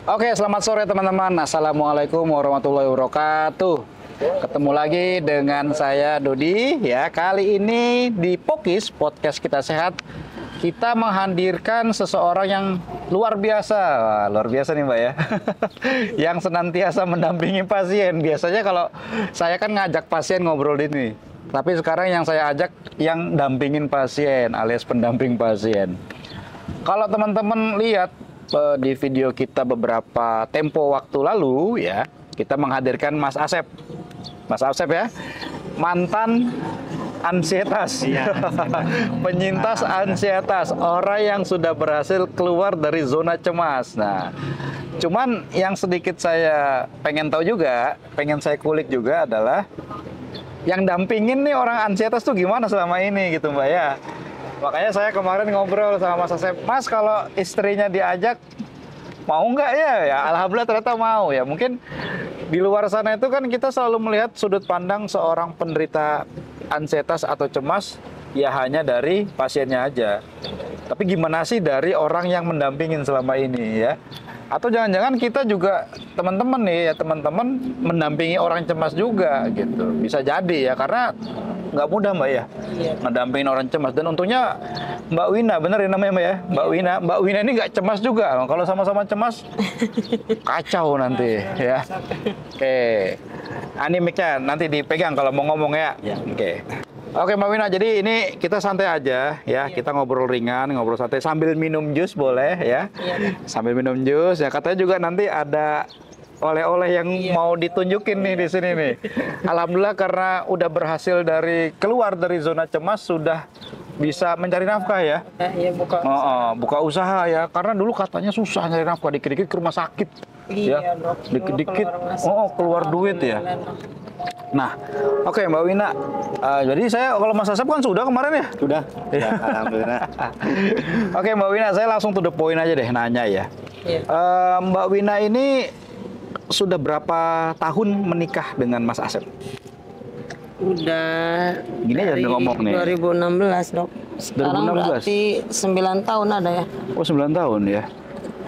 Oke, selamat sore teman-teman. Assalamualaikum warahmatullahi wabarakatuh. Ketemu lagi dengan saya Dodi ya. Kali ini di Pokis Podcast Kita Sehat kita menghadirkan seseorang yang luar biasa. Wah, luar biasa nih Mbak ya. Yang senantiasa mendampingi pasien. Biasanya kalau saya kan ngajak pasien ngobrol ini. Tapi sekarang yang saya ajak yang dampingin pasien alias pendamping pasien. Kalau teman-teman lihat di video kita beberapa tempo waktu lalu ya, kita menghadirkan Mas Asep. Mas Asep ya, mantan ansietas, penyintas ansietas, orang yang sudah berhasil keluar dari zona cemas. Nah, cuman yang sedikit saya pengen tahu juga, pengen saya kulik juga adalah yang dampingin nih orang ansietas tuh gimana selama ini gitu Mbak ya. Makanya saya kemarin ngobrol sama Mas Asep, Mas kalau istrinya diajak mau nggak ya? Ya alhamdulillah ternyata mau ya. Mungkin di luar sana itu kan kita selalu melihat sudut pandang seorang penderita ansietas atau cemas ya hanya dari pasiennya aja. Tapi gimana sih dari orang yang mendampingin selama ini ya? Atau jangan-jangan kita juga teman-teman nih ya, teman-teman mendampingi orang cemas juga gitu. Bisa jadi ya, karena nggak mudah Mbak ya, ngedampingin orang cemas. Dan untungnya Mbak Wina, bener ya namanya Mbak ya, Mbak Wina ini nggak cemas juga. Kalau sama-sama cemas kacau nanti ya. Oke, ini mic-nya nanti dipegang kalau mau ngomong ya. Oke. Oke Mbak Wina, jadi ini kita santai aja ya, kita ngobrol ringan, ngobrol santai sambil minum jus boleh ya, sambil minum jus ya. Katanya juga nanti ada oleh-oleh yang mau ditunjukin nih di sini nih. Alhamdulillah karena udah berhasil keluar dari zona cemas, sudah bisa mencari nafkah ya. Iya, buka usaha ya, karena dulu katanya susah nyari nafkah, dikit-dikit ke rumah sakit. Iya, Ya, dikit-dikit keluar duit ya. Nah, oke Mbak Wina, jadi saya kalau Mas Asep kan sudah kemarin ya? Sudah, ya, alhamdulillah. Oke Mbak Wina, saya langsung to the point aja deh nanya ya. Iya. Mbak Wina ini sudah berapa tahun menikah dengan Mas Asep? Udah Gini aja dari ngomong nih. 2016 dok. Sekarang 2016? berarti 9 tahun ada ya? Oh 9 tahun ya?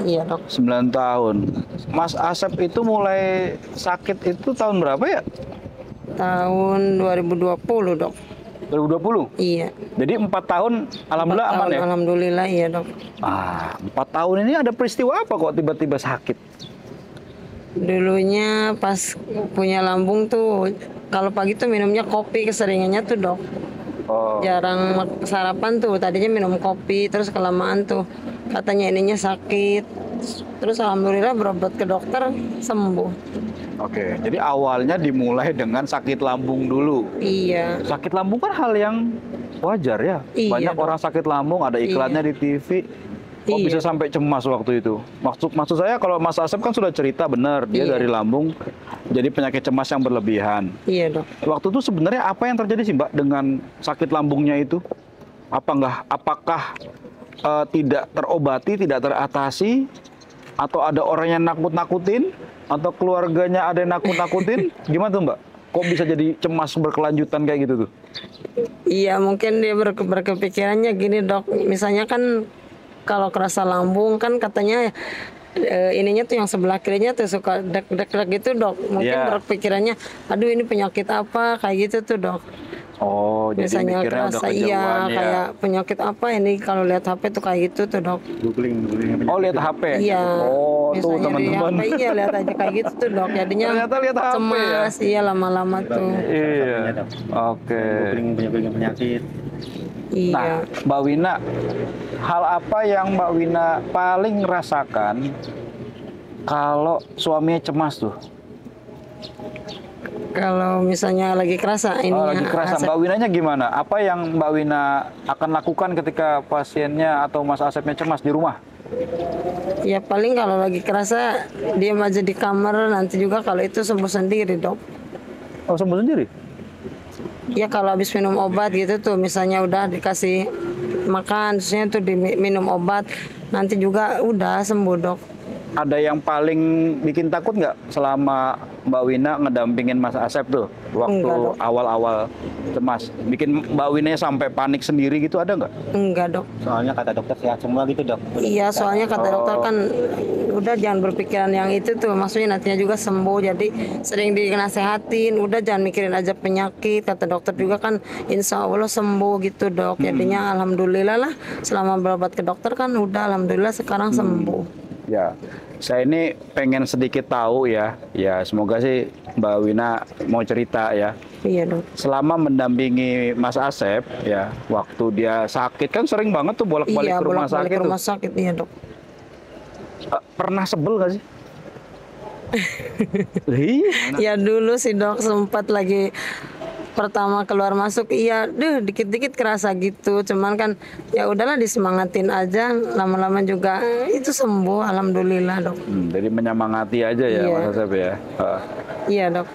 Iya dok. 9 tahun. Mas Asep itu mulai sakit itu tahun berapa ya? Tahun 2020 dok. 2020? Iya. Jadi 4 tahun alhamdulillah 4 aman tahun, ya? alhamdulillah iya dok. 4 tahun ini ada peristiwa apa kok tiba-tiba sakit? Dulunya pas punya lambung tuh, kalau pagi tuh minumnya kopi keseringannya tuh dok. Oh. Jarang sarapan tuh, tadinya minum kopi, terus kelamaan tuh katanya ininya sakit. Terus alhamdulillah berobat ke dokter, sembuh. Oke, jadi awalnya dimulai dengan sakit lambung dulu. Iya. Sakit lambung kan hal yang wajar ya. Iya, Banyak dok. orang sakit lambung, ada iklannya di TV. Kok Iya. bisa sampai cemas waktu itu? Maksud saya kalau Mas Asep kan sudah cerita benar, dia Iya. dari lambung jadi penyakit cemas yang berlebihan. Iya dok. Waktu itu sebenarnya apa yang terjadi sih Mbak dengan sakit lambungnya itu? Apakah tidak terobati, tidak teratasi, atau ada orang yang nakut-nakutin, atau keluarganya ada yang nakut-nakutin? Gimana tuh Mbak? Kok bisa jadi cemas berkelanjutan kayak gitu tuh? Iya mungkin dia berkepikirannya gini dok. Misalnya kan kalau kerasa lambung kan katanya ininya tuh yang sebelah kirinya tuh suka dek-dek gitu dok. Mungkin Iya. berpikirannya, aduh ini penyakit apa kayak gitu tuh dok. Oh, jadi Misalnya mikirnya udah kerasa kejauhan iya ya. kayak penyakit apa ini kalau lihat HP tuh kayak gitu tuh dok. Googling. Oh, lihat HP. Iya. Oh, tuh Misalnya di teman-teman. HP, iya lihat aja kayak gitu tuh dok. Jadinya Ternyata lihat HP ya? cemas, iya lama-lama tuh. Iya. Oke. Googling penyakit. Iya. Nah, Mbak Wina, hal apa yang Mbak Wina paling rasakan kalau suaminya cemas tuh? Kalau misalnya lagi kerasa ini Oh, lagi kerasa. Mbak Winanya gimana? Apa yang Mbak Wina akan lakukan ketika pasiennya atau Mas Asepnya cemas di rumah? ya paling kalau lagi kerasa diam aja di kamar, nanti juga kalau itu sembuh sendiri dok. Oh, sembuh sendiri? Ya kalau habis minum obat gitu tuh, misalnya udah dikasih makan, terusnya tuh diminum obat, nanti juga udah sembuh dok. ada yang paling bikin takut nggak selama Mbak Wina ngedampingin Mas Asep tuh waktu Enggak, Dok. awal-awal cemas? Bikin Mbak Wina sampai panik sendiri gitu ada nggak? Enggak, Dok. Soalnya kata dokter sehat semua gitu dok. Iya, soalnya kata dokter kan udah jangan berpikiran yang itu tuh, maksudnya nantinya juga sembuh. Jadi sering dinasehatin, udah jangan mikirin aja penyakit. Kata dokter juga kan insya Allah sembuh gitu dok. Jadinya alhamdulillah lah, selama berobat ke dokter kan udah alhamdulillah sekarang sembuh. Ya, saya ini pengen sedikit tahu ya. Ya, semoga sih Mbak Wina mau cerita ya. Iya dok. Selama mendampingi Mas Asep ya, waktu dia sakit kan sering banget tuh bolak-balik Iya, ke rumah bolak-balik sakit ke tuh. rumah sakit, iya dok. Pernah sebel gak sih? Iya. Ya dulu sih dok sempat lagi pertama keluar masuk, iya, dikit-dikit kerasa gitu. Cuman kan ya udahlah disemangatin aja, lama-lama juga itu sembuh, alhamdulillah dok. Jadi menyemangati aja ya Iya. Mas Asep ya. Iya dok.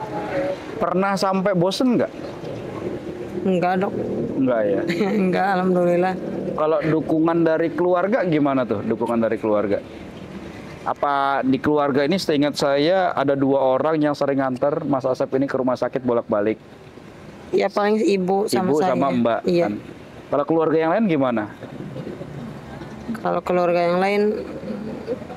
Pernah sampai bosen nggak? Enggak dok. Enggak ya. Enggak, alhamdulillah. Kalau dukungan dari keluarga gimana tuh? Dukungan dari keluarga? Apa di keluarga ini seingat saya ada 2 orang yang sering nganter Mas Asep ini ke rumah sakit bolak-balik. Ya paling ibu sama Ibu saya. sama Mbak. Iya. Kan? Kalau keluarga yang lain gimana? Kalau keluarga yang lain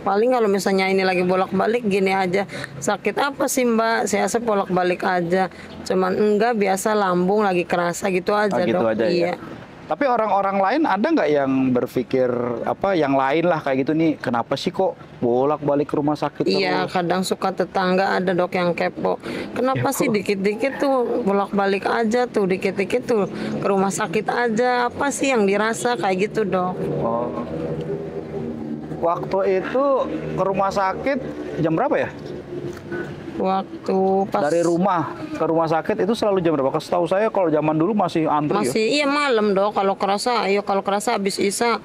paling kalau misalnya ini lagi bolak-balik gini aja, sakit apa sih Mbak? Saya bolak-balik aja. Cuman enggak, biasa lambung lagi kerasa gitu aja Gitu dok. aja Iya. ya. Tapi orang-orang lain ada nggak yang berpikir apa yang lain lah kayak gitu nih? Kenapa sih kok bolak-balik ke rumah sakit Iya, terus? kadang suka tetangga ada dok yang kepo. Kenapa sih dikit-dikit tuh bolak-balik aja tuh, dikit-dikit tuh ke rumah sakit aja. Apa sih yang dirasa kayak gitu dok? Oh. Waktu itu ke rumah sakit jam berapa ya? Waktu pas Dari rumah ke rumah sakit itu selalu jam berapa? Setahu saya kalau zaman dulu masih antri ya. masih iya malam dok. Kalau kerasa habis isa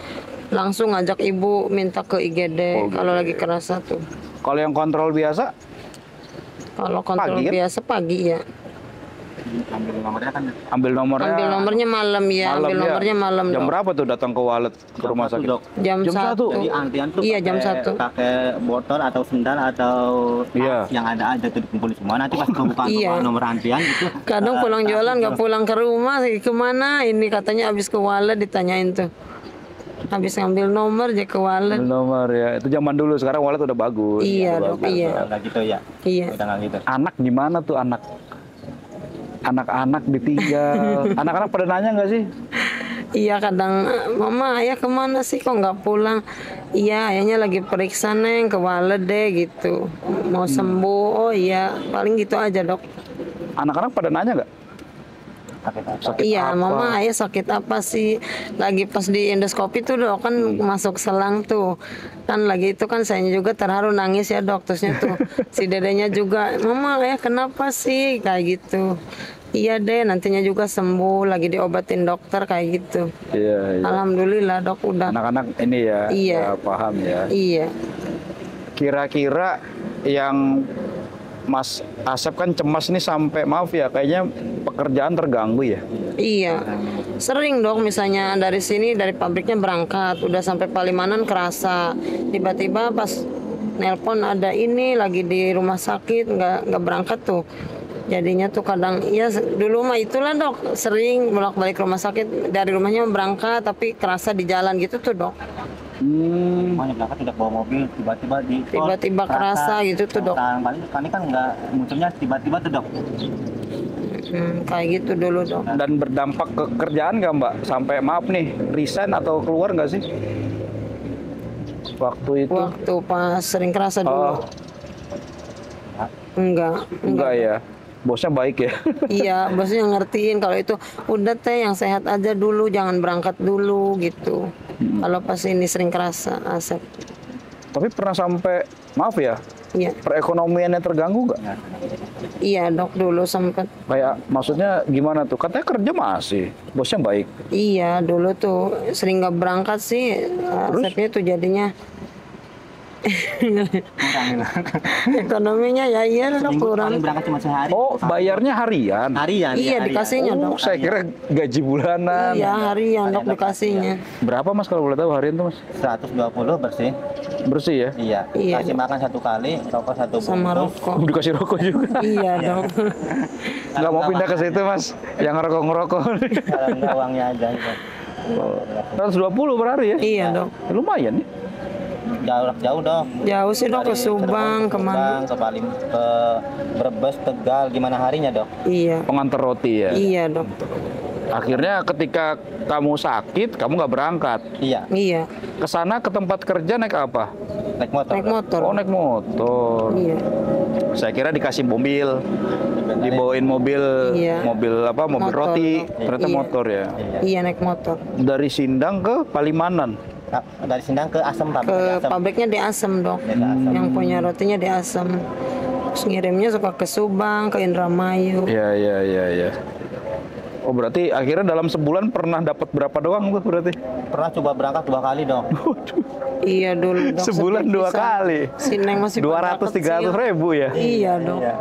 langsung ngajak ibu minta ke IGD kalau lagi kerasa tuh. Kalau yang kontrol biasa, Kalau kontrol Pagi kan? biasa pagi ya. Ambil nomornya kan ambil nomornya. Ambil nomornya malam ya. Ambil ya. nomornya malam Jam dok. berapa tuh datang ke Walet ke rumah satu, sakit? dok. Jam Jam 1. 1. Jadi antrian tuh Iya, jam pakai- 1. pakai botol atau sendal atau Iya. tas yang ada aja tuh dikumpulin semua. Nanti pas pembukaan Iya. nomor antrian itu Kadang pulang jualan nggak pulang ke rumah, kemana? Ini katanya habis ke Walet ditanyain tuh. Habis ngambil nomor aja ke Walet. Ambil nomor ya. Itu zaman dulu, sekarang Walet udah bagus. Iya Udah dok, bagus. iya. nggak gitu ya. Iya. Udah nggak gitu. Anak gimana tuh anak? Anak-anak ditinggal. Anak-anak pada nanya nggak sih? Iya kadang, mama ayah kemana sih kok nggak pulang? Iya ayahnya lagi periksa neng ke Walet deh gitu. Mau sembuh, oh iya paling gitu aja dok. Anak-anak pada nanya nggak? Sakit Iya apa? mama ayah sakit apa sih? Lagi pas di endoskopi tuh dok kan masuk selang tuh. Kan lagi itu kan saya juga terharu nangis ya dok. Terusnya tuh si dedenya juga, mama ayah kenapa sih? Kayak gitu. Iya deh nantinya juga sembuh, lagi diobatin dokter kayak gitu. Iya, iya. Alhamdulillah dok udah. Anak-anak ini ya, Iya. ya paham ya. Iya. Kira-kira yang Mas Asep kan cemas nih sampai maaf ya, kayaknya pekerjaan terganggu ya. Iya, sering dong misalnya dari sini dari pabriknya berangkat, udah sampai Palimanan kerasa, tiba-tiba pas nelpon ada ini lagi di rumah sakit nggak berangkat tuh, jadinya tuh kadang ya dulu mah itulah dok, sering bolak-balik rumah sakit dari rumahnya berangkat tapi kerasa di jalan gitu tuh dok. Semuanya berangkat tidak bawa mobil, tiba-tiba di tol, Tiba-tiba kerasa gitu tuh, dok. Paling kami kan nggak munculnya tiba-tiba tuh dok. Kayak gitu dulu dok. Dan berdampak ke kerjaan nggak Mbak? Sampai maaf nih, resign atau keluar nggak sih? Waktu itu? Waktu pas sering kerasa Oh, dulu. Enggak. enggak ya. Bosnya baik ya. Iya, bosnya ngertiin kalau itu udah teh yang sehat aja dulu, jangan berangkat dulu gitu. Kalau pas ini sering kerasa Asep. Tapi pernah sampai, maaf ya, Iya, perekonomiannya terganggu nggak? iya dok dulu sempet. Kayak maksudnya gimana tuh? Katanya kerja masih, bosnya baik. Iya dulu tuh sering nggak berangkat sih Asepnya tuh jadinya. Kurang gitu. Ekonominya ya iya dok Seminggu kurang. paling berangkat cuma sehari. Oh, bayarnya harian. Harian. Iya harian. dikasihnya dok. Oh, saya kira gaji bulanan. Iya harian dok dikasihnya. Berapa Mas kalau boleh tahu harian tuh Mas? 120 bersih. Bersih ya? Iya. Iya, Kasih Dok. makan 1 kali, rokok 1 Sama bungkus. rokok. Dikasih rokok juga. Iya dok. Nggak mau pindah ke situ Mas, yang ngerokok-ngerokok. Kalau enggak uangnya aja gitu. 120 per hari ya? Iya dok. Ya, lumayan ya. Jauh dong. Jauh sih dok ke Dari Subang Cirebon, kemana? ke Palim, ke Brebes, Tegal, gimana harinya dok? Iya. Pengantar roti ya. Iya dok. Akhirnya ketika kamu sakit, kamu nggak berangkat. Iya, Iya. Ke sana ke tempat kerja naik apa? naik motor. Naik Dok. motor. Oh, naik motor. Iya. Saya kira dikasih mobil, dibawain mobil, Iya. mobil apa? Mobil Motor. roti. Ternyata Iya. motor ya. Iya. Iya naik motor. Dari Sindang ke Palimanan. Nah, dari Sindang ke Asem, Pak. Ke pabriknya di Asem dok. Dari Asem. Yang punya rotinya di Asem. Terus ngirimnya suka ke Subang, ke Indramayu. Ya, ya, ya, ya. Oh, berarti akhirnya dalam sebulan pernah dapat berapa doang tuh berarti? Pernah coba berangkat 2 kali dong. Iya dulu dok. Sebulan 2 sepisah. kali. Si Neng masih pada 200-300 kecil. ribu ya? Iya dok. Iya.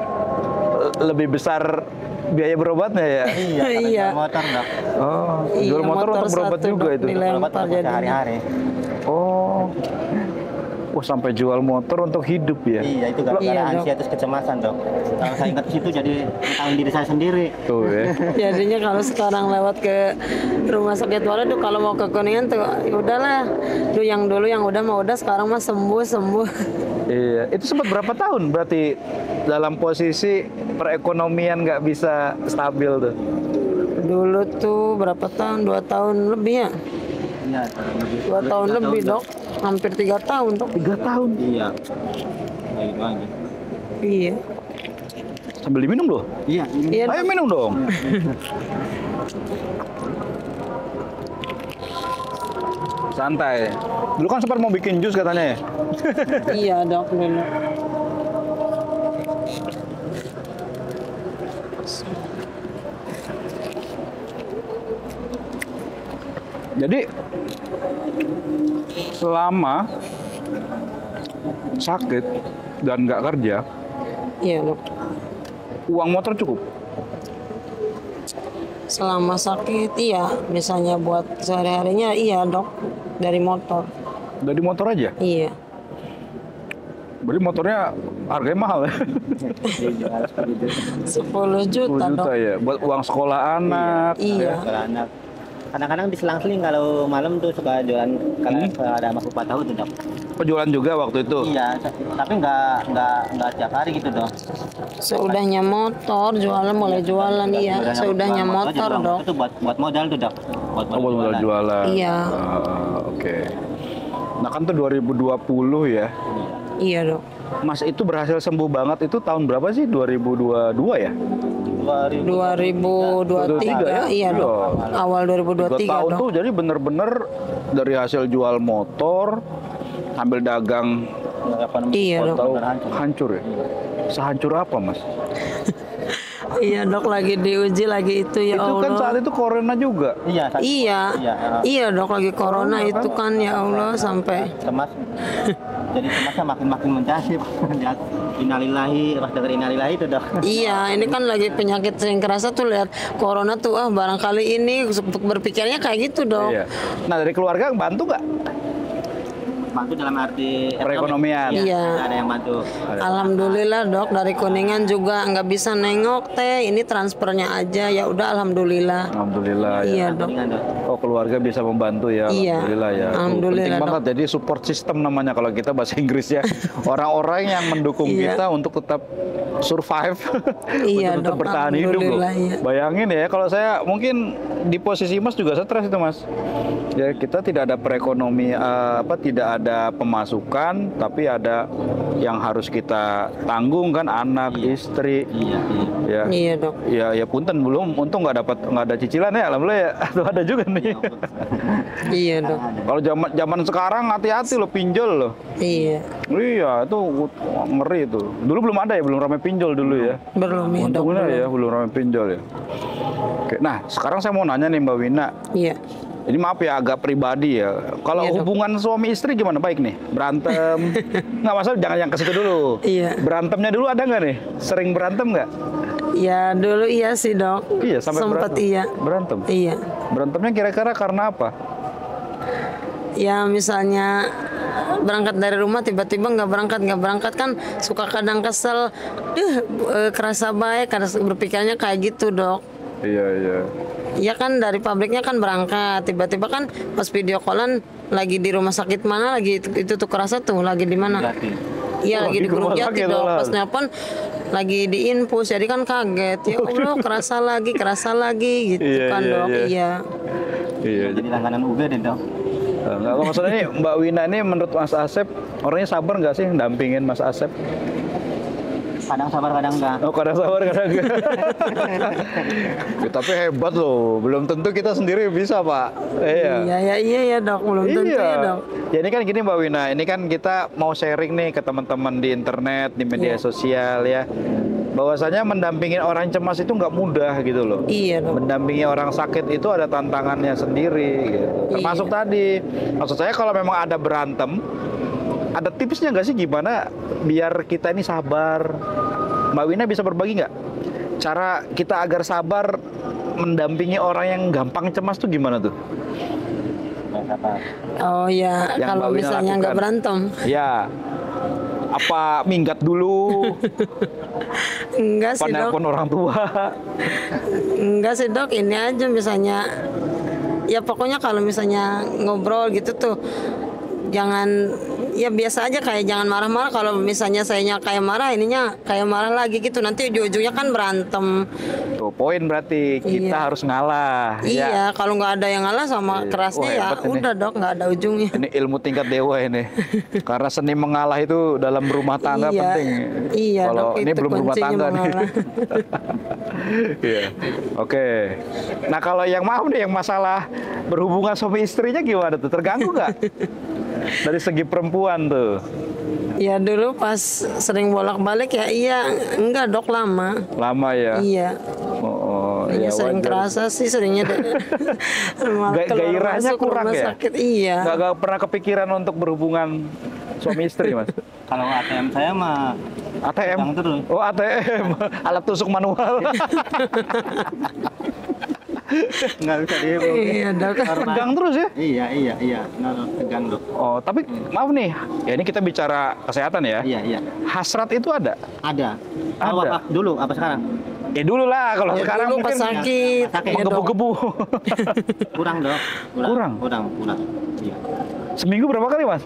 Lebih besar biaya berobatnya ya? Iya, karena Iya. jual motor dok. Oh, Iya, jual motor untuk berobat satu, juga Dok, itu? dilempar Berobat untuk jadinya. sehari-hari. Oh. Oh, sampai jual motor untuk hidup ya? Iya, itu gara-gara Iya, Dok. anxietas kecemasan dok. Kalau saya ingat ke situ jadi ngetahuin diri saya sendiri. Tuh ya. Jadinya kalau sekarang lewat ke rumah sakit Wala tuh kalau mau ke Kuningan tuh ya udahlah. Tuh yang dulu yang udah mah udah sekarang mah sembuh. Iya, itu sempat berapa tahun berarti dalam posisi perekonomian nggak bisa stabil tuh? Dulu tuh berapa tahun? 2 tahun lebih ya? Iya. 2 tahun lebih dok. Hampir 3 tahun dok. 3 tahun? Iya. Kayak gitu aja. Iya. Sambil diminum loh? Iya. Iya Ayo minum dong. Santai. Dulu kan sempat mau bikin jus katanya ya? iya dok dulu. Jadi selama sakit dan nggak kerja, Iya dok. uang motor cukup. Selama sakit iya, misalnya buat sehari-harinya iya dok dari motor. Dari motor aja. Iya. Berarti motornya harganya mahal ya? 10 10 juta juta dok. ya. Buat uang sekolah anak. Iya. Kalau anak. Kadang-kadang diselang-seling kalau malam tuh suka jualan kalau ada mas kupat tahu tuh dok. Penjualan juga waktu itu. Iya, tapi nggak tiap hari gitu dok. Seudahnya motor jualan mulai jualan iya. Jualan Seudahnya aja, motor jualan dok. Itu buat modal tuh dok. Buat Oh, buat modal jualan. Iya. Oke. Nah kan tuh 2020 ya. Iya dok. Mas itu berhasil sembuh banget itu tahun berapa sih? 2022 ya? 2023 ya? iya dok. Iya. Awal 3 2023 tahun dok. tuh jadi bener-bener dari hasil jual motor, ambil dagang, Iya dok. tahu hancur ya? Sehancur apa mas? Iya dok lagi diuji lagi itu ya Itu kan Allah. saat itu corona juga. Iya. Iya. Iya. Iya dok lagi corona itu kan ya Allah sampai Cemas. Jadi cemasnya makin menjadi. Innalillahi, pas denger innalillahi itu dok. iya, ini kan lagi penyakit sering kerasa tuh lihat corona tuh barangkali ini berpikirnya kayak gitu dok. Iya. Nah dari keluarga bantu nggak? Bantu dalam arti Perekonomian. Iya. Ada yang bantu. Alhamdulillah dok dari Kuningan juga nggak bisa nengok teh ini transfernya aja ya udah alhamdulillah. Alhamdulillah ya. Iya dok. Kuningan, dok. Oh keluarga bisa membantu ya, Iya. alhamdulillah ya. Tuh, Alhamdulillah, penting Dok. banget. Jadi support system namanya kalau kita bahasa Inggris ya. Orang-orang yang mendukung Iya. kita untuk tetap survive, Iya, untuk tetap Dok. bertahan hidup loh. Alhamdulillah, iya. Bayangin ya, kalau saya mungkin di posisi Mas juga stres itu Mas. Ya kita tidak ada tidak ada pemasukan, tapi ada yang harus kita tanggung kan, anak, istri, Iya, iya. ya. Iya dok. Ya punten belum, untung nggak ada cicilan ya, alhamdulillah ya. Tuh ada juga nih. Iya dok. Kalau zaman sekarang hati-hati lo pinjol lo. Iya. Iya itu ngeri itu. Dulu belum ada ya, belum ramai pinjol dulu ya. Belum ya dok. Untungnya ya belum ramai pinjol ya. Oke, nah sekarang saya mau nanya nih Mbak Wina, Iya. Ini maaf ya agak pribadi ya. Kalau Iya, Dok. hubungan suami istri gimana? Baik nih, berantem. Nggak masalah, jangan yang ke situ dulu. Iya. Berantemnya dulu ada nggak nih? Sering berantem nggak? Ya dulu iya sih dok. Iya, sampai Sempet berantem. iya. Berantem. Iya. Berantemnya kira-kira karena apa? Ya misalnya berangkat dari rumah tiba-tiba nggak berangkat kan suka kadang kesel, kerasa baik, kadang berpikirnya kayak gitu dok. Iya, iya. Ya kan dari pabriknya kan berangkat, tiba-tiba kan pas video callan lagi di rumah sakit mana lagi itu tuh kerasa tuh lagi di mana? Berarti. Iya Oh, lagi di di Gunung rumah Jati sakit dok. malah. Pas nelpon lagi di infus jadi kan kaget. Ya Allah kerasa lagi gitu Iya, kan iya, dok. iya. Iya. Iya. Jadi langganan UGD dong. Nggak, maksudnya nih Mbak Wina ini menurut Mas Asep orangnya sabar nggak sih dampingin Mas Asep? Kadang sabar kadang enggak. Oh, kadang sabar kadang enggak. Ya, tapi hebat loh, belum tentu kita sendiri bisa Pak. Iya. Iya ya dok, belum tentu ya dok. Ya ini kan gini Mbak Wina, ini kan kita mau sharing nih ke teman-teman di internet, di media Iya. sosial ya. Bahwasanya mendampingin orang cemas itu nggak mudah gitu loh. Iya dok. Mendampingi orang sakit itu ada tantangannya sendiri gitu. Termasuk tadi, maksud saya kalau memang ada berantem, ada tipsnya nggak sih gimana biar kita ini sabar? Mbak Wina bisa berbagi nggak? Cara kita agar sabar mendampingi orang yang gampang cemas tuh gimana tuh? Sabar. Oh ya, Yang kalau Mbak Wina misalnya nggak lakukan. berantem, Ya, apa minggat dulu? enggak Apa sih dok, nelpon orang tua? enggak sih dok. Ini aja misalnya, ya pokoknya kalau misalnya ngobrol gitu tuh, jangan ya biasa aja kayak jangan marah-marah. Kalau misalnya sayanya kayak marah, ininya kayak marah lagi gitu. Nanti ujung-ujungnya kan berantem. Tuh poin berarti kita Iya. harus ngalah. Ya. Iya, kalau nggak ada yang ngalah sama Iya. kerasnya Wah, ya hebat ini. udah dok, nggak ada ujungnya. Ini ilmu tingkat dewa ini. Karena seni mengalah itu dalam rumah tangga Iya. penting. Iya, Kalau Dok, ini itu belum rumah kuncinya tangga nih. mengalah. Iya. Oke. Nah, kalau yang maaf nih yang masalah berhubungan suami istrinya gimana tuh? Terganggu nggak? Dari segi perempuan tuh. Ya dulu pas sering bolak-balik ya iya, enggak dok lama. Lama ya. Iya. Oh, Iya ya sering wajar. kerasa sih seringnya keluar Gairahnya masuk kurang rumah ya? sakit iya. Nggak pernah kepikiran untuk berhubungan suami istri, Mas? Kalau ATM saya mah ATM? Pegang terus. Oh, ATM. Alat tusuk manual. nggak bisa diheboh. Iya dok. Tegang terus ya? Iya. Nggak tegang dok. Oh, tapi maaf nih. Ya ini kita bicara kesehatan ya. Iya. Hasrat itu ada? Ada. Ada. Apa dulu? Apa sekarang? Ya dulu lah, kalau Ya, sekarang dulu pas mungkin sakit. Sakit. Iya, Dok. menggebu-gebu. Kurang dok. Kurang? Kurang. Iya. Seminggu berapa kali, Mas?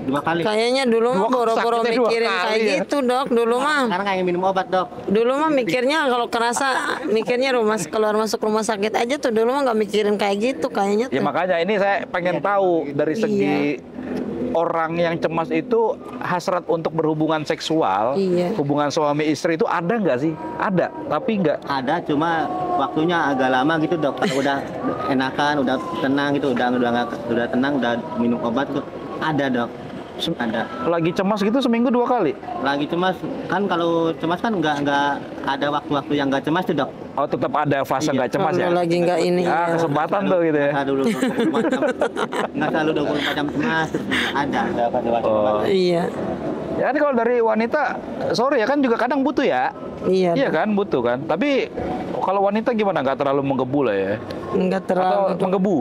2 kali. Kayaknya dulu mah Dua- boro-boro sakitnya 2 mikirin kali kayak ya? gitu dok. Dulu mah Sekarang kayak minum obat dok. dulu mah mikirnya kalau kerasa mikirnya keluar masuk rumah sakit aja tuh. Dulu mah nggak mikirin kayak gitu kayaknya Ya tuh. makanya ini saya pengen tahu dari segi orang yang cemas itu hasrat untuk berhubungan seksual, Iya. hubungan suami istri itu ada nggak sih? Ada, tapi nggak. Ada, cuma waktunya agak lama gitu dok. Kalau udah enakan, udah tenang gitu, udah tenang, udah minum obat tuh ada dok. Ada. Lagi cemas gitu seminggu 2 kali. Lagi cemas kan, kalau cemas kan nggak ada waktu-waktu yang nggak cemas tuh dok. Oh, tetap ada fase Iya. nggak cemas ya? Kalau lagi nggak ini Ah, ya. kesempatan tuh gitu ya. Nggak selalu 24 jam, nggak selalu 24 jam cemas. Ada fase-fase Oh. cemas. Iya. Ya kan kalau dari wanita, sorry ya kan juga kadang butuh ya. Iya. Iya kan, butuh kan. Tapi kalau wanita gimana? Nggak terlalu menggebu lah ya? Enggak Atau terlalu. menggebu?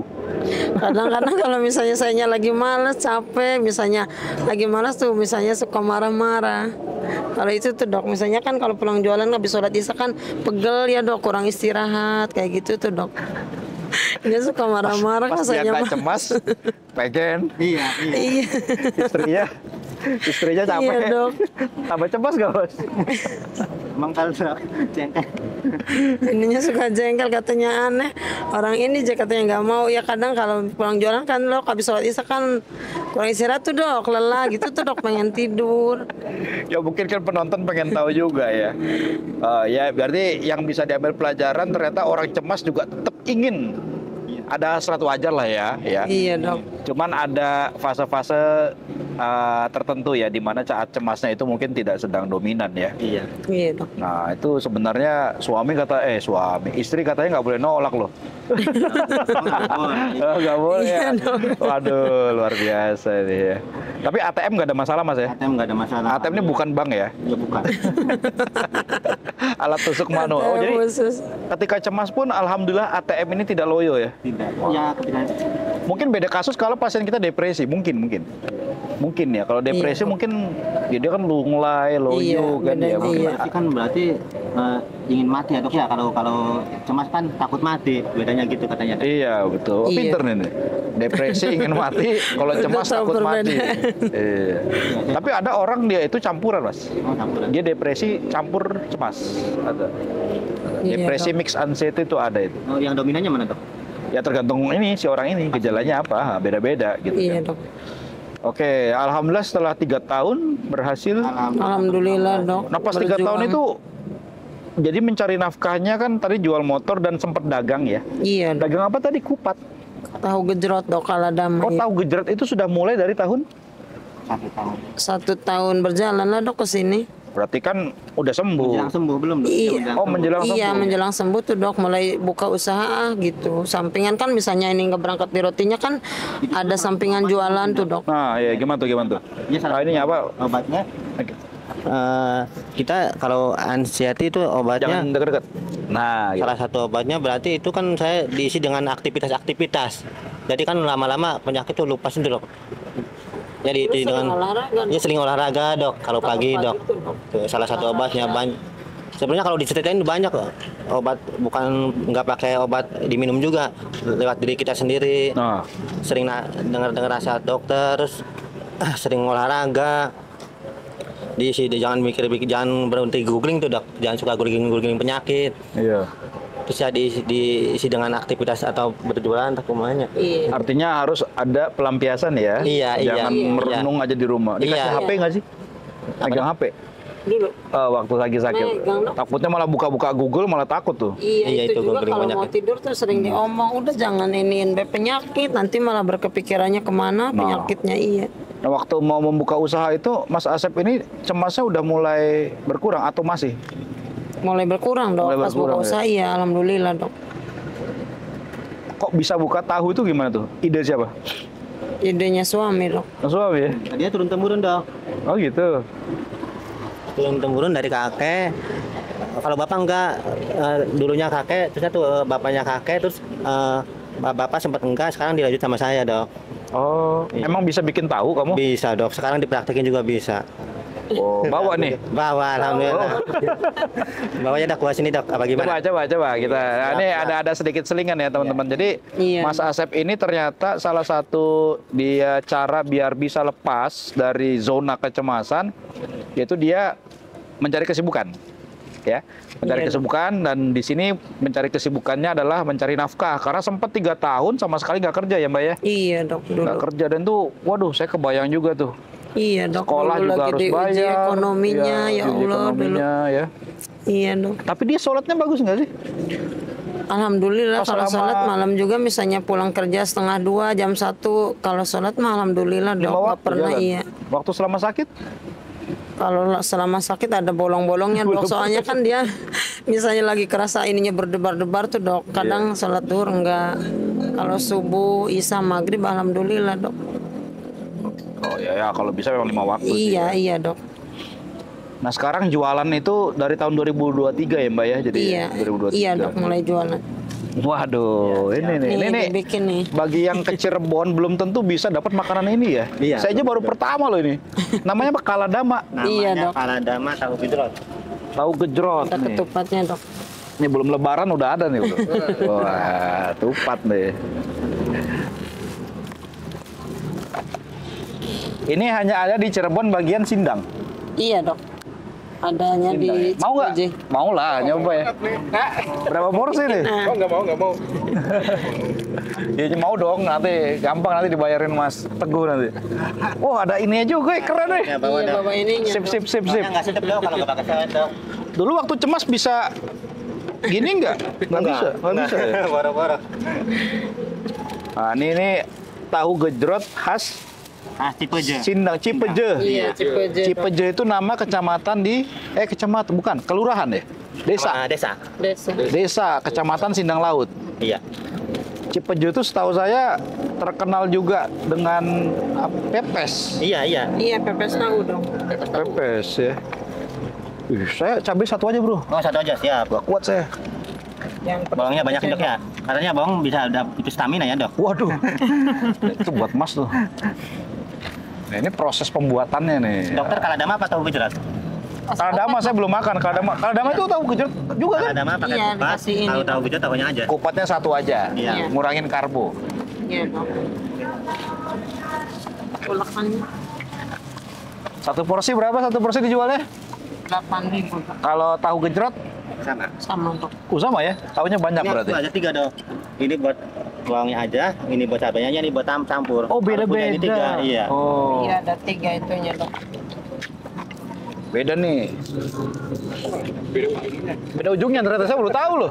Kadang-kadang kalau misalnya sayanya lagi males, capek, misalnya lagi malas tuh misalnya suka marah-marah. Kalau itu tuh dok, misalnya kan kalau pulang jualan habis sholat isya kan pegel ya dok, kurang istirahat kayak gitu tuh dok. Dia suka marah-marah Pas dia rasanya nggak mah. cemas, pengen Iya. Iya. istrinya capek. Iya, Dok. Tambah cemas gak, Bos? Emang kalau dok cengkeh. Ininya suka jengkel katanya aneh. Orang ini aja katanya nggak mau. Ya kadang kalau pulang jualan kan dok habis sholat isya kan kurang istirahat tuh dok, lelah gitu tuh dok, pengen tidur. Ya mungkin kan penonton pengen tahu juga ya. Ya berarti yang bisa diambil pelajaran ternyata orang cemas juga tetap ingin ada hasrat wajar lah ya. Iya dok. Cuman ada fase-fase tertentu ya, di mana saat cemasnya itu mungkin tidak sedang dominan ya. Iya. Iya dok. Nah itu sebenarnya istri katanya nggak boleh nolak loh. Oh, nggak boleh ya. Waduh, luar biasa ini ya. Tapi ATM nggak ada masalah mas ya? ATM nggak ada masalah. ATM ini bukan bank ya? Ya bukan. Alat tusuk manual. Oh, jadi Khusus. ketika cemas pun alhamdulillah ATM ini tidak loyo ya? Tidak. Ya ketika Mungkin beda kasus kalau pasien kita depresi, mungkin ya. Kalau depresi mungkin ya dia kan lunglai, loyo Iya, kan ya. bedanya Mungkin. iya. berarti kan berarti ingin mati ya dok ya. Kalau cemas kan takut mati. Bedanya gitu katanya. Dok. Iya betul. Iya. Pinter nih. Depresi ingin mati, kalau cemas Tahu takut mati. perbedaan. Iya. Tapi ada orang dia itu campuran mas. Oh, campuran. Dia depresi campur cemas. Ada. Iya, Depresi dok. mix anxiety itu ada itu. Oh, yang dominannya mana dok? Ya tergantung ini si orang ini gejalanya apa, beda-beda gitu. Iya kan. dok. Oke, alhamdulillah setelah 3 tahun berhasil. Alhamdulillah dok. Nah pas 3 tahun Berjuang. itu jadi mencari nafkahnya kan tadi jual motor dan sempat dagang ya. Iya dok. Dagang apa tadi? Kupat. Tahu gejrot dok kalau damai. Oh tahu gejrot itu sudah mulai dari tahun? 1 tahun. 1 tahun berjalan lah dok ke sini. Berarti kan udah sembuh. Menjelang sembuh belum dok? Iya. Oh menjelang Iya sembuh. menjelang sembuh tuh dok mulai buka usaha gitu. Sampingan kan misalnya ini nggak berangkat di rotinya kan ada sampingan jualan tuh dok. Nah ya gimana tuh? Iya, salah ini apa? Obatnya kita kalau anxiety itu obatnya Jangan deket-deket. Nah, gitu. salah satu obatnya berarti itu kan saya diisi dengan aktivitas-aktivitas. Jadi kan lama-lama penyakit itu lupa sendiri dok. Jadi Terus dengan sering olahraga, ya sering olahraga dok. Kalau pagi dok, tuh, dok. Tuh, salah satu obatnya banyak. Sebenarnya kalau diceritain banyak loh. Obat bukan nggak pakai obat diminum juga lewat diri kita sendiri. Nah, Sering dengar nasihat dokter, terus sering olahraga. Jangan jangan berhenti googling tuh dok. Jangan suka googling penyakit. iya. Terus ya diisi dengan aktivitas atau berjualan atau kemana. Iya. Artinya harus ada pelampiasan ya. Iya, Jangan iya. merenung aja di rumah. Dikasih Iya. HP nggak sih? Pegang HP. Dulu. Waktu lagi sakit. Megang, dok. Takutnya malah buka-buka Google malah takut tuh. Iya, Iya, itu itu juga googling kalau penyakit. mau tidur tuh sering diomong udah jangan iniin penyakit nanti malah berkepikirannya kemana penyakitnya iya. Nah, waktu mau membuka usaha itu, Mas Asep ini cemasnya udah mulai berkurang atau masih? Mulai berkurang dok Mulai pas berkurang, buka usaha iya alhamdulillah dok. Kok bisa buka tahu itu gimana tuh? Ide siapa? Idenya suami dok. Mas Suami ya? Dia turun temurun dok. Oh gitu. Turun temurun dari kakek. Kalau bapak enggak, dulunya kakek, terus tuh bapaknya kakek, terus bapak sempat enggak, sekarang dilanjut sama saya dok. Oh, emang bisa bikin tahu kamu? Bisa dok, sekarang dipraktekin juga bisa. Oh, bawa nih. Bawa, alhamdulillah. Bawanya dak kuas ini dok, apa gimana? Coba kita. Nah, ini ada sedikit selingan ya teman-teman. Jadi Iya. Mas Asep ini ternyata salah satu dia cara biar bisa lepas dari zona kecemasan, yaitu dia mencari kesibukan. Ya, mencari Iya. kesibukan dan di sini mencari kesibukannya adalah mencari nafkah karena sempat 3 tahun sama sekali nggak kerja ya Mbak ya, Iya dok dulu. nggak kerja dan tuh, waduh saya kebayang juga tuh Iya dok. sekolah dulu juga lagi harus diuji bayar, ekonominya iya, ya uji Allah dulu. ekonominya, ya. Iya dok. Tapi dia sholatnya bagus nggak sih? Alhamdulillah Pas kalau selama- sholat malam juga misalnya pulang kerja 1:30 jam 1 kalau sholat mah alhamdulillah dok 5 nggak waktu pernah jalan. iya. Waktu selama sakit? Kalau selama sakit ada bolong-bolongnya dok soalnya kan dia misalnya lagi kerasa ininya berdebar-debar tuh dok kadang Iya. sholat duhur enggak kalau subuh isya maghrib alhamdulillah dok. Oh ya kalau bisa memang 5 waktu sih. Iya dok. Nah sekarang jualan itu dari tahun 2023 ya Mbak ya? Jadi Iya 2023. iya dok mulai jualan. Waduh, ini nih, ini nih. Bikin nih. Bagi yang ke Cirebon belum tentu bisa dapat makanan ini ya. Iya, Saya aja baru betul. pertama loh ini. Namanya apa? Kaladama. Iya, Namanya dok. Kaladama tahu gejrot. Tahu gejrot Ada nih. ketupatnya dok. Ini belum lebaran udah ada nih. Bro. Wah, tupat deh. Ini hanya ada di Cirebon bagian Sindang. Iya dok. Adanya di Mau nggak? Cipuji. Mau lah, nyoba ya. Berapa porsi nih? Nah, Oh, nggak mau. Ya mau dong, nanti gampang nanti dibayarin Mas Teguh nanti. Oh ada ini juga, keren nih. Ya, bawa iya dok. bawa ininya. Sip, dok. sip, sip, sip. Soalnya nggak sedap dok kalau nggak pakai sawit dok. Dulu waktu cemas bisa gini nggak? Nggak bisa, nggak bisa ya? Boro-boro. Nah ini tahu gejrot khas Cipeje. Sindang Cipeje. Iya, Cipeje. Cipeje itu nama kecamatan kecamatan bukan, kelurahan ya? Desa. Desa. Desa. Desa, kecamatan Sindang Laut. Iya. Cipeje itu setahu saya terkenal juga dengan pepes. Iya. Iya, pepes tahu dong. Pepes ya. Saya cabai satu aja bro. Oh, satu aja, siap. Gak kuat saya. Yang Bawangnya banyak Dok ya. Katanya bawang bisa ada itu stamina ya, Dok. Waduh. Itu buat Mas tuh. Nah, ini proses pembuatannya nih. Dokter kaladama apa tahu gejrot? Kaladama saya belum makan. Kaladama itu tahu gejrot juga kan? Kaladama pakai Iya, kupat. dikasih ini, Tahu gejrot tahunya aja. Kupatnya satu aja. Iya. Ngurangin karbo. Iya, dong. Ulakannya Satu porsi berapa? Satu porsi dijualnya? 8.000. Kalau tahu gejrot, Sama. Sama dok. sama ya? Tahunya banyak Ini berarti. aku aja 3, Dok. Ini buat bawangnya aja, ini buat cabenya, ini buat campur. Oh Kalau punya ini 3, beda-beda. iya. Oh Iya, ada 3 itunya dok. beda nih. Beda ujungnya ternyata saya baru tahu loh.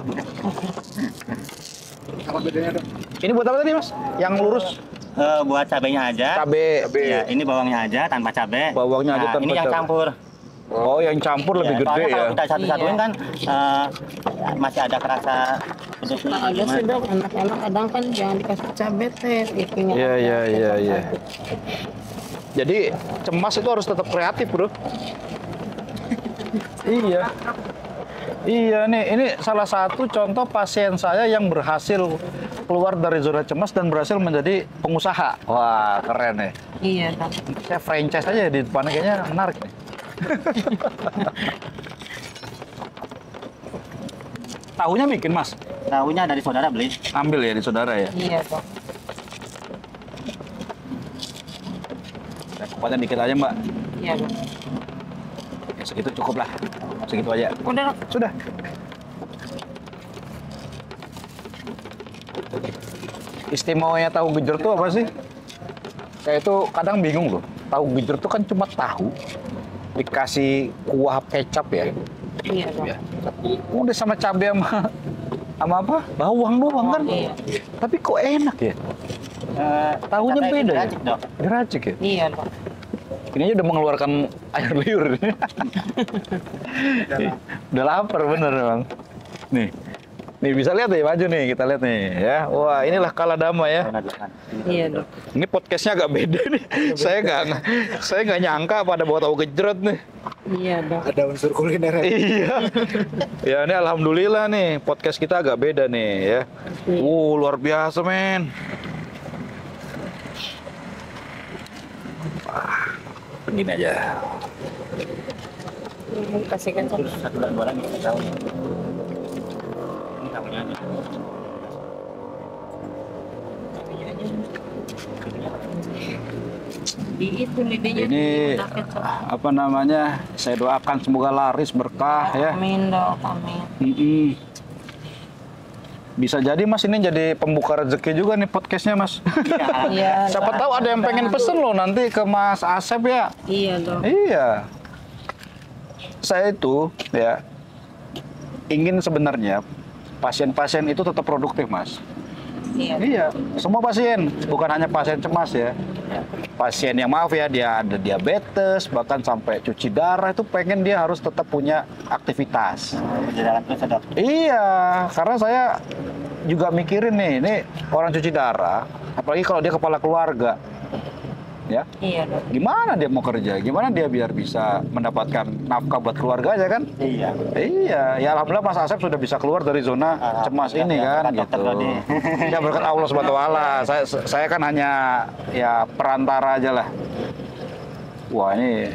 Apa bedanya dok? Ini buat apa tadi Mas? Yang lurus? Buat cabenya aja. Cabe. Iya, ini bawangnya aja tanpa cabe. Bawangnya aja Nah, tanpa ini yang cabe. campur. Oh yang campur lebih Iya, gede soalnya ya. kalau kita satu-satuin Iya. kan masih ada kerasa pedesnya. Nah, ada sih dok, anak-anak kadang kan jangan dikasih cabai teh, itunya. Iya, aja, iya. tetap aja. Jadi cemas itu harus tetap kreatif bro. Iya. Iya nih, ini salah satu contoh pasien saya yang berhasil keluar dari zona cemas dan berhasil menjadi pengusaha. Wah keren nih. Iya dok. Saya franchise aja di depannya kayaknya menarik nih. Tahunya bikin Mas? Tahunya dari saudara beli. Ambil ya di saudara ya? Iya dok. Kupatnya dikit aja Mbak. Iya dok. Ya, segitu cukup lah. Segitu aja. Udah dok. Sudah. Istimewanya tahu gejrot tuh apa sih? Saya itu kadang bingung loh. Tahu gejrot tuh kan cuma tahu dikasih kuah kecap ya. Iya dok. Ya. Udah sama cabai sama apa? Bawang doang kan. Iya. Tapi kok enak ya? Tahunya Kata itu beda ya? diracik, Dok. Diracik ya? Iya dok. Ini aja udah mengeluarkan air liur. Udah lapar bener Bang. Nih. Nih bisa lihat nih, maju nih, kita lihat nih ya. Wah, inilah kaladama ya. Iya dok. Ini podcastnya agak beda nih. Saya nggak nyangka pada bawa tahu gejrot nih. Iya dok. Ada unsur kuliner ya? Iya. Ya ini alhamdulillah nih podcast kita agak beda nih ya. Luar biasa men. Begini aja. Kasih kecap. Satu dan dua lagi tahu. Ini tahunya aja. Di itu lidahnya. Ini udah kecap. apa namanya? Saya doakan semoga laris berkah ya. Amin dok, amin. Mm-mm. Bisa jadi Mas ini jadi pembuka rezeki juga nih podcastnya Mas. Iya. Siapa tahu ada yang pengen pesen loh nanti ke Mas Asep ya. Iya dok. Iya. Saya itu ya ingin sebenarnya pasien-pasien itu tetap produktif Mas. Iya. Iya, semua pasien, bukan hanya pasien cemas ya. Pasien yang maaf ya, dia ada diabetes, bahkan sampai cuci darah itu pengen dia harus tetap punya aktivitas. Berjalan terus ya, Dok. Iya, karena saya juga mikirin nih, ini orang cuci darah, apalagi kalau dia kepala keluarga, ya. Iya dok. Gimana dia mau kerja? Gimana dia biar bisa mendapatkan nafkah buat keluarganya kan? Iya. Iya, ya alhamdulillah Mas Asep sudah bisa keluar dari zona cemas ini kan, berkat dokter gitu. tadi. Ya berkat Allah Subhanahu wa taala. Saya kan hanya ya perantara aja lah. Wah ini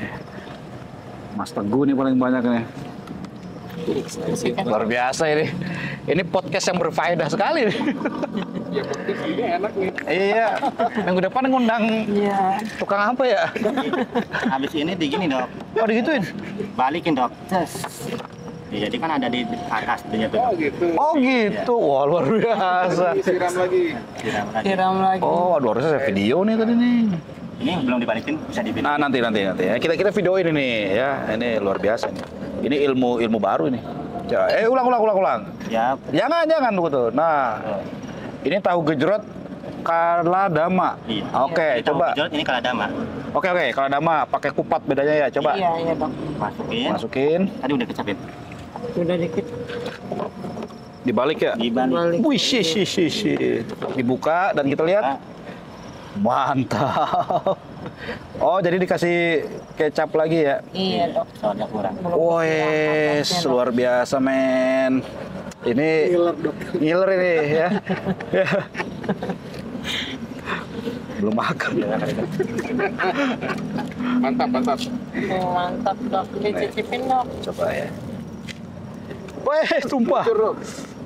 Mas Teguh nih paling banyak nih. Luar biasa ini. Ini podcast yang berfaedah sekali. Ya podcast ini enak nih. Iya, minggu depan ngundang Iya. tukang apa ya? Habis ini digini, Dok. Oh digituin? Balikin, Dok. Ces. Ya, jadi kan ada di atas dia tuh. Oh Dok. gitu. Oh gitu, wah luar biasa. Siram lagi. Siram lagi. Siram lagi. Oh, aduh harusnya saya video nih tadi nih. Ini belum dibalikin, bisa dibikin. Nah nanti ya. Kita videoin ini ya. Ini luar biasa nih. Ini ilmu baru ini. Coba, ulang. Ya, Jangan tunggu tuh. Nah, ini tahu gejrot kaladama. Iya. Oke, Ini tahu coba. gejrot, ini kaladama. Oke, kaladama pakai kupat bedanya ya, coba. Iya dok. Masukin. Masukin, Tadi udah kecapin. Udah dikit. dibalik ya. Dibalik. Balik. Wih, sih. Dibuka dan kita lihat. Mantap. Oh, jadi dikasih kecap lagi ya. Iya dok. Soalnya kurang. Wes, luar biasa men. Ini ngiler ini ya. Ya. Belum makan. Mantap. Mantap dok. Dicicipin dok. Coba ya. Weh, tumpah.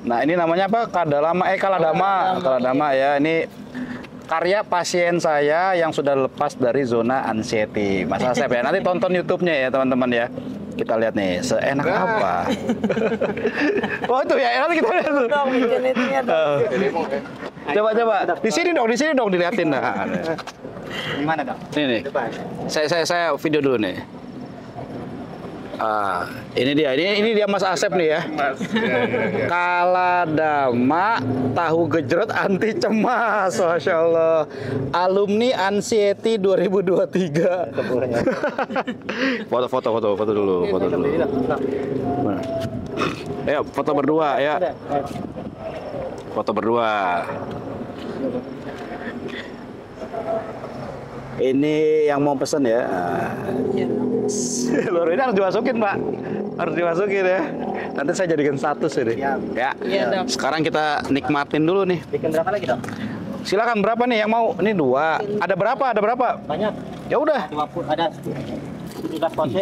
Nah, ini namanya apa? Kaladama ya. Ini karya pasien saya yang sudah lepas dari zona anxiety. Mas Asep ya. Nanti tonton YouTube-nya ya, teman-teman ya. Kita lihat nih, seenak apa. Oh, itu ya. Nanti kita lihat tuh. Dok, bikin itunya dok. Coba. Di sini dong dilihatin. Nah, Gimana dong? ini nih. Saya video dulu nih. Ah, ini dia Mas Asep nih ya. Kaladama tahu gejrot anti cemas, Masya Allah. Alumni Anxiety 2023. Foto dulu. Mana? Ayo, foto berdua ya. Foto berdua. Ini yang mau pesen ya. Loro ini harus dimasukin, Pak. Harus dimasukin ya. Nanti saya jadikan status ini. Ya. Iya, Dok. Sekarang kita nikmatin dulu nih. Bikin berapa lagi dong? Silakan berapa nih yang mau? Ini 2. Ada berapa? Banyak. Ya udah. 20 ada 17 porsi.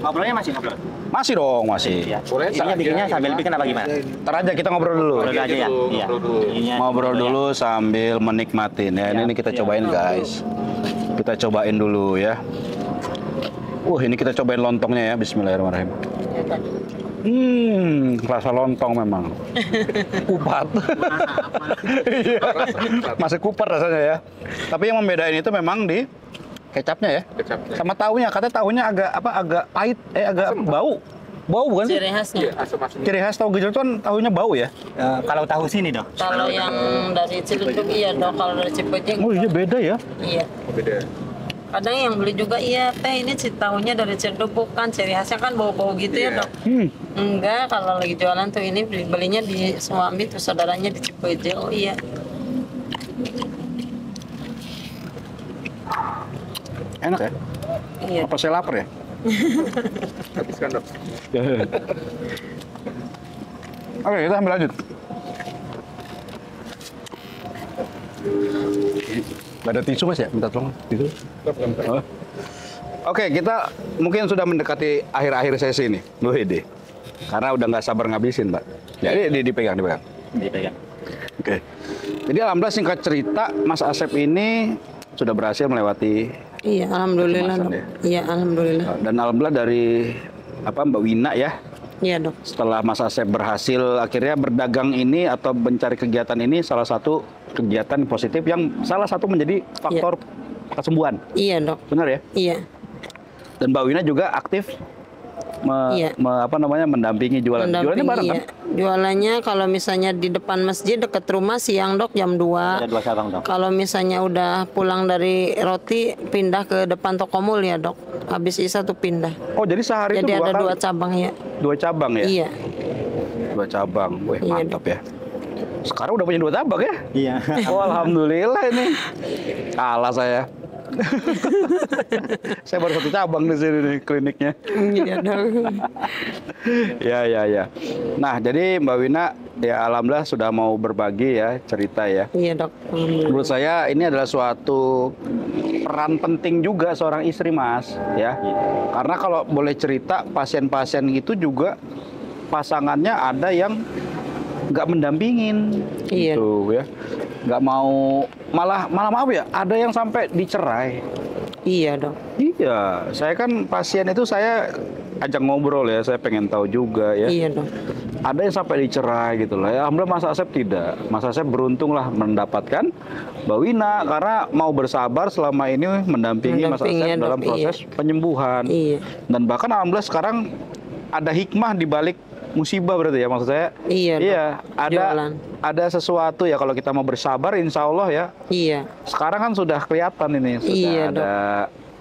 Ngobrolnya masih ngobrol? Masih dong, masih. Iya. Boleh, Ininya bikinnya sambil bikin apa gimana? Ntar aja kita ngobrol dulu. Ngobrol aja ya. Iya. Ininya Ngobrol ya. dulu sambil menikmatin ya. Ini kita cobain guys. Kita cobain dulu ya. Ini kita cobain lontongnya ya. Bismillahirrahmanirrahim. Rasa lontong memang. Kupat. Iya. Masih kupat rasanya ya. Tapi yang membedain itu memang di kecapnya ya. Kecapnya. Sama tahunya. Katanya tahunya agak pahit, agak bau. Bau bukan sih? Ciri khasnya. Asam-asam. Ciri khas tahu gejrot kan tahunya bau ya. Kalau tahu sini dong. Kalau yang dari Ciledug iya dok. Kalau dari Cipeting Oh iya beda ya. iya. Beda. Kadang yang beli juga iya teh ini tahunya dari Ciledug bukan, ciri khasnya kan bau-bau gitu ya dok. Enggak, kalau lagi jualan tuh ini belinya di suami tuh saudaranya di Cipeje. Oh iya. Enak ya? Iya. Apa saya lapar ya? Habiskan dok. Oke, kita ambil lanjut. Gak ada tisu mas ya? Minta tolong tisu. Oh. Oke, kita mungkin sudah mendekati akhir-akhir sesi ini. Wede. Karena udah nggak sabar ngabisin, Mbak. Jadi dipegang. Dipegang. Oke. Jadi alhamdulillah singkat cerita, Mas Asep ini sudah berhasil melewati Iya, alhamdulillah Kecemasan dok. ya? Iya, alhamdulillah. dan alhamdulillah dari Mbak Wina ya. Iya dok. Setelah Mas Asep berhasil akhirnya berdagang ini atau mencari kegiatan ini salah satu kegiatan positif yang salah satu menjadi faktor kesembuhan. Iya dok. Benar ya? Iya. Dan Mbak Wina juga aktif Iya. mendampingi jualan. Jualannya bareng iya. kan? Jualannya kalau misalnya di depan masjid dekat rumah siang dok jam 2. Ada 2 cabang dong. Kalau misalnya udah pulang dari roti pindah ke depan toko mall ya dok. Habis Isya tuh pindah. Oh, jadi sehari Jadi itu ada 2 dua cabang ya. 2 cabang ya? Iya. 2 cabang. Wih, Iya, mantap ya. Sekarang udah punya 2 cabang ya? Iya. Oh, alhamdulillah ini. Kalah saya. Saya baru 1 cabang di sini nih kliniknya. Iya dok. Ya. Nah, jadi Mbak Wina ya alhamdulillah sudah mau berbagi ya cerita ya. Iya dok. Alhamdulillah. Menurut saya ini adalah suatu peran penting juga seorang istri Mas ya. Karena kalau boleh cerita pasien-pasien itu juga pasangannya ada yang nggak mendampingin Iya. gitu ya. Nggak mau malah maaf ya, ada yang sampai dicerai. Iya dok. Iya, saya kan pasien itu saya ajak ngobrol ya, saya pengen tahu juga ya. Iya dok. Ada yang sampai dicerai gitu lah. Ya, alhamdulillah Mas Asep tidak. Mas Asep beruntung lah mendapatkan Mbak Wina karena mau bersabar selama ini mendampingi Mas Asep Mendampingi, dalam dok, proses penyembuhan. Iya. Dan bahkan alhamdulillah sekarang ada hikmah di balik musibah berarti ya maksud saya. Iya, Dok. Iya, Jualan. ada sesuatu ya kalau kita mau bersabar, insya Allah ya. Iya. Sekarang kan sudah kelihatan ini, sudah Iya, Dok. ada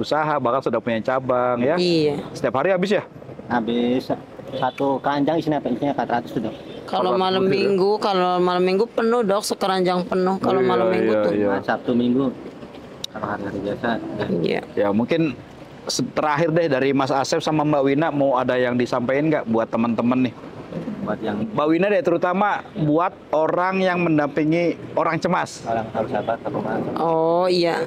usaha, bahkan sudah punya cabang ya. Iya. Setiap hari habis ya? Habis satu keranjang isinya 400 tuh, Dok. Kalau malam minggu penuh, Dok, sekeranjang penuh kalau Iya, malam minggu iya, tuh. iya. Nah, Sabtu Minggu kalau hari-hari biasa. Iya. Ya mungkin terakhir deh dari Mas Asep sama Mbak Wina, mau ada yang disampaikan nggak buat teman-teman nih? Buat yang Mbak Wina deh terutama buat orang yang mendampingi orang cemas. orang harus sabar ke rumah. Oh iya.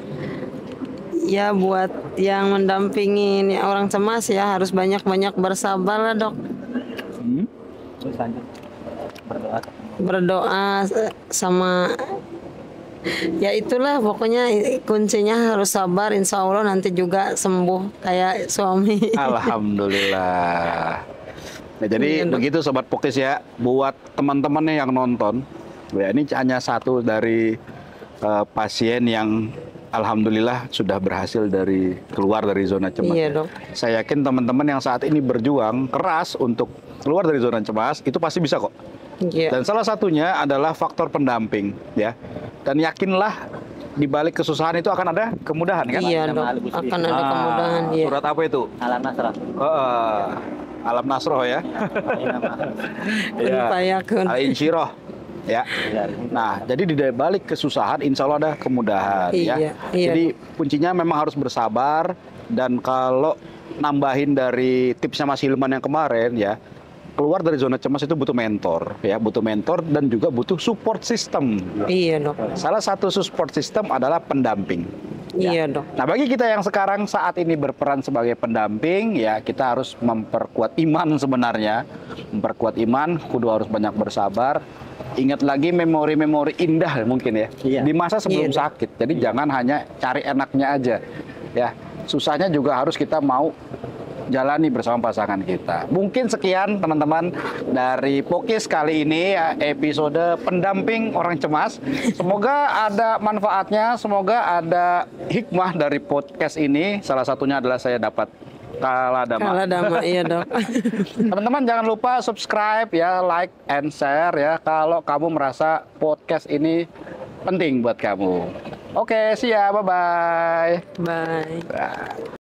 Ya buat yang mendampingi ini orang cemas ya harus banyak-banyak bersabar lah, Dok. Hmm? Terus lanjut berdoa. Berdoa sama ya itulah pokoknya kuncinya harus sabar, insya Allah nanti juga sembuh kayak suami. Alhamdulillah. Nah, jadi Iya, Dok. begitu Sobat Pokis ya, buat teman-teman nih yang nonton, ya ini hanya satu dari pasien yang alhamdulillah sudah berhasil keluar dari zona cemas. Iya, Dok. Saya yakin teman-teman yang saat ini berjuang keras untuk keluar dari zona cemas itu pasti bisa kok. Iya. Dan salah satunya adalah faktor pendamping ya. Dan yakinlah di balik kesusahan itu akan ada kemudahan kan? Iya, Dok. Akan ada kemudahan, iya. Surat apa itu? Alam Nasrah. Alam Nasroh ya. Ini nama. Iya. Berupayakun. Al-Insyirah ya. Iya. Nah, jadi di balik kesusahan insya Allah ada kemudahan ya. Iya, iya. Jadi kuncinya memang harus bersabar, dan kalau nambahin dari tipsnya Mas Hilman yang kemarin ya, keluar dari zona cemas itu butuh mentor ya, butuh mentor dan juga butuh support system. Iya, Dok. Salah satu support system adalah pendamping. Iya, Dok. Nah, bagi kita yang sekarang saat ini berperan sebagai pendamping, ya kita harus memperkuat iman sebenarnya. Memperkuat iman, kudu harus banyak bersabar. Ingat lagi memori-memori indah mungkin ya. Iya. Di masa sebelum Iya, Dok. sakit. Jadi jangan hanya cari enaknya aja. Ya, susahnya juga harus kita mau jalani bersama pasangan kita. Mungkin sekian teman-teman dari Pokis kali ini ya, episode pendamping orang cemas. Semoga ada manfaatnya, semoga ada hikmah dari podcast ini. Salah satunya adalah saya dapat kaladama. Kaladama, iya, Dok. Teman-teman jangan lupa subscribe ya, like and share ya kalau kamu merasa podcast ini penting buat kamu. Oke, see ya, bye-bye. Bye.